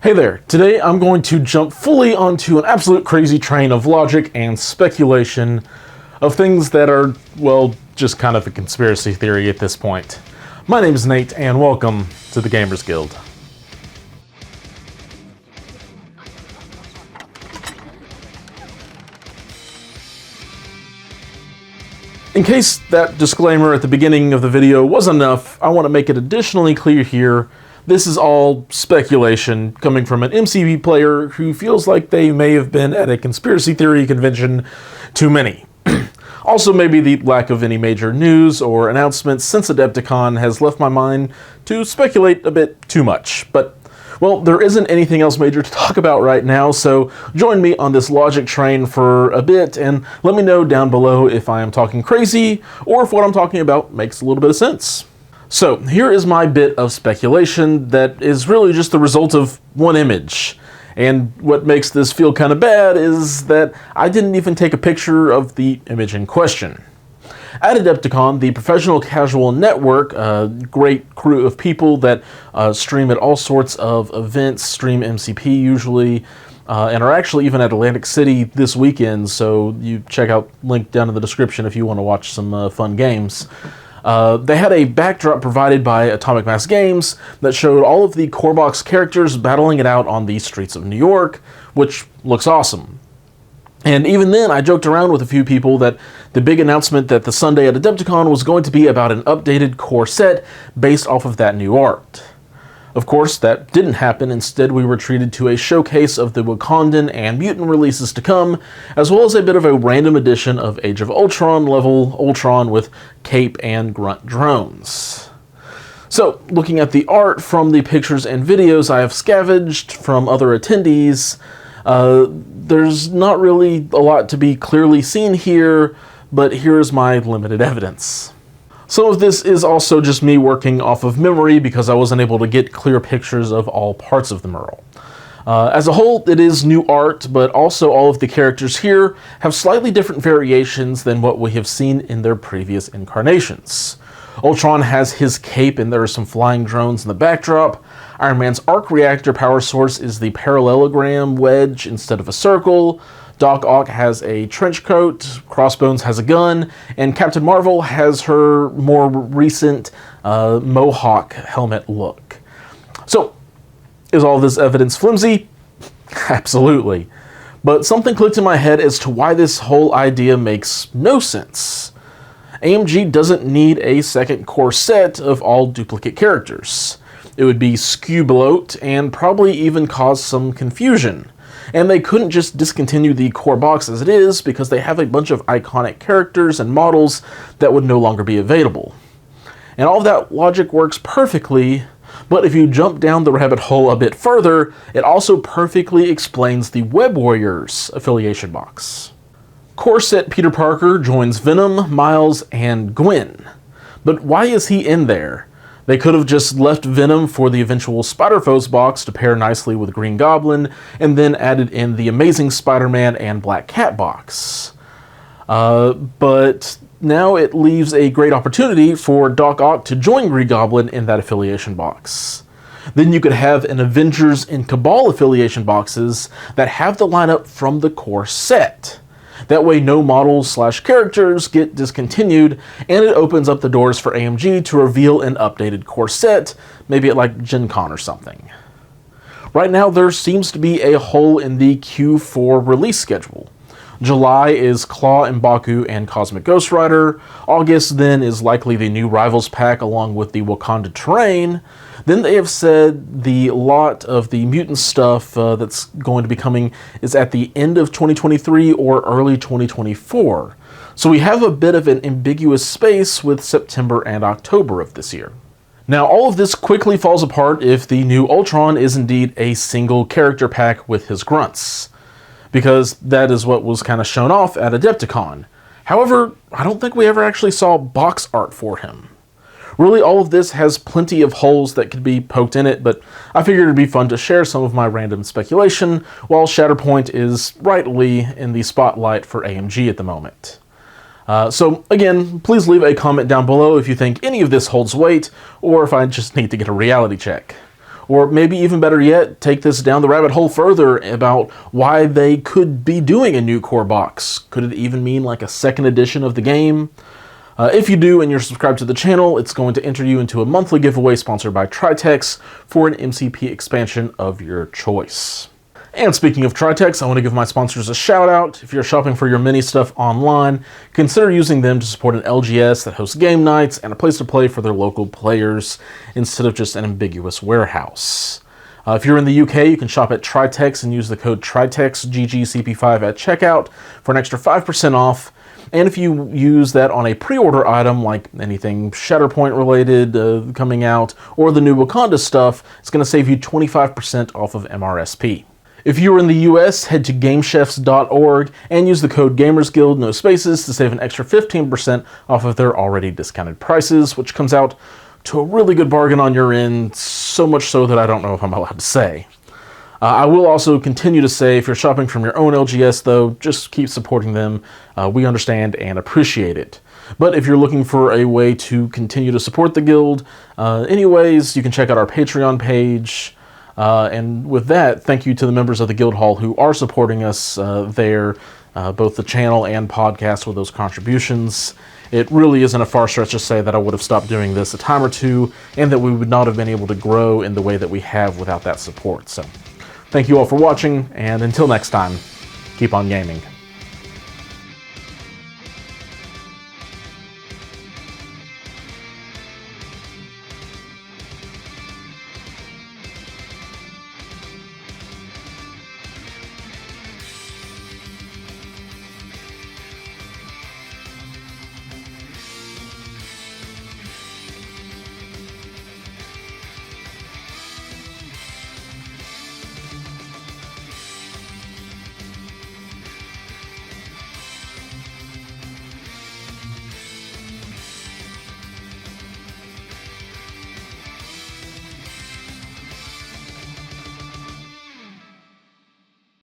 Hey there, today I'm going to jump fully onto an absolute crazy train of logic and speculation of things that are, well, just kind of a conspiracy theory at this point. My name is Nate, and welcome to the Gamers Guild. In case that disclaimer at the beginning of the video wasn't enough, I want to make it additionally clear here. This is all speculation coming from an MCP player who feels like they may have been at a conspiracy theory convention too many. Also, maybe the lack of any major news or announcements since Adepticon has left my mind to speculate a bit too much. But, well, there isn't anything else major to talk about right now, so join me on this logic train for a bit and let me know down below if I am talking crazy or if what I'm talking about makes a little bit of sense. So, here is my bit of speculation that is really just the result of one image. And what makes this feel kind of bad is that I didn't even take a picture of the image in question. At Adepticon, the Professional Casual Network, a great crew of people that stream at all sorts of events, stream MCP usually, and are actually even at Atlantic City this weekend, so you check out link down in the description if you want to watch some fun games. They had a backdrop provided by Atomic Mass Games that showed all of the core box characters battling it out on the streets of New York, which looks awesome. And even then, I joked around with a few people that the big announcement that the Sunday at Adepticon was going to be about an updated core set based off of that new art. Of course, that didn't happen. Instead, we were treated to a showcase of the Wakandan and Mutant releases to come, as well as a bit of a random edition of Age of Ultron level Ultron with cape and grunt drones. So, looking at the art from the pictures and videos I have scavenged from other attendees, there's not really a lot to be clearly seen here, but here's my limited evidence. Some of this is also just me working off of memory because I wasn't able to get clear pictures of all parts of the mural. As a whole, it is new art, but also all of the characters here have slightly different variations than what we have seen in their previous incarnations. Ultron has his cape and there are some flying drones in the backdrop. Iron Man's arc reactor power source is the parallelogram wedge instead of a circle. Doc Ock has a trench coat, Crossbones has a gun, and Captain Marvel has her more recent Mohawk helmet look. So, is all this evidence flimsy? Absolutely. But something clicked in my head as to why this whole idea makes no sense. AMG doesn't need a second core set of all duplicate characters. It would be skew bloat and probably even cause some confusion. And they couldn't just discontinue the core box as it is because they have a bunch of iconic characters and models that would no longer be available. And all of that logic works perfectly, but if you jump down the rabbit hole a bit further, it also perfectly explains the Web Warriors affiliation box. Core set Peter Parker joins Venom, Miles, and Gwen. But why is he in there? They could have just left Venom for the eventual Spider-Foes box to pair nicely with Green Goblin, and then added in the Amazing Spider-Man and Black Cat box. But now it leaves a great opportunity for Doc Ock to join Green Goblin in that affiliation box. Then you could have an Avengers and Cabal affiliation boxes that have the lineup from the core set. That way no models/characters get discontinued, and it opens up the doors for AMG to reveal an updated core set, maybe at like Gen Con or something. Right now there seems to be a hole in the Q4 release schedule. July is Claw, M'Baku, and Cosmic Ghost Rider. August then is likely the new Rivals pack along with the Wakanda Terrain. Then they have said the lot of the mutant stuff that's going to be coming is at the end of 2023 or early 2024. So we have a bit of an ambiguous space with September and October of this year. Now all of this quickly falls apart if the new Ultron is indeed a single character pack with his grunts, because that is what was kind of shown off at Adepticon. However, I don't think we ever actually saw box art for him. Really, all of this has plenty of holes that could be poked in it, but I figured it'd be fun to share some of my random speculation, while Shatterpoint is rightly in the spotlight for AMG at the moment. So again, please leave a comment down below if you think any of this holds weight, or if I just need to get a reality check. Or maybe even better yet, take this down the rabbit hole further about why they could be doing a new core box. Could it even mean like a second edition of the game? If you do and you're subscribed to the channel, it's going to enter you into a monthly giveaway sponsored by Tritex for an MCP expansion of your choice. And speaking of Tritex, I want to give my sponsors a shout out. If you're shopping for your mini stuff online, consider using them to support an LGS that hosts game nights and a place to play for their local players instead of just an ambiguous warehouse. If you're in the UK, you can shop at Tritex and use the code TritexGGCP5 at checkout for an extra 5% off. And if you use that on a pre-order item, like anything Shatterpoint related coming out, or the new Wakanda stuff, it's going to save you 25% off of MRSP. If you're in the US, head to GameChefs.org and use the code GamersGuild, no spaces, to save an extra 15% off of their already discounted prices, which comes out to a really good bargain on your end, so much so that I don't know if I'm allowed to say. I will also continue to say, if you're shopping from your own LGS though, just keep supporting them. We understand and appreciate it. But if you're looking for a way to continue to support the Guild, anyways, you can check out our Patreon page. And with that, thank you to the members of the Guild Hall who are supporting us there, both the channel and podcast with those contributions. It really isn't a far stretch to say that I would have stopped doing this a time or two, and that we would not have been able to grow in the way that we have without that support. So, thank you all for watching, and until next time, keep on gaming.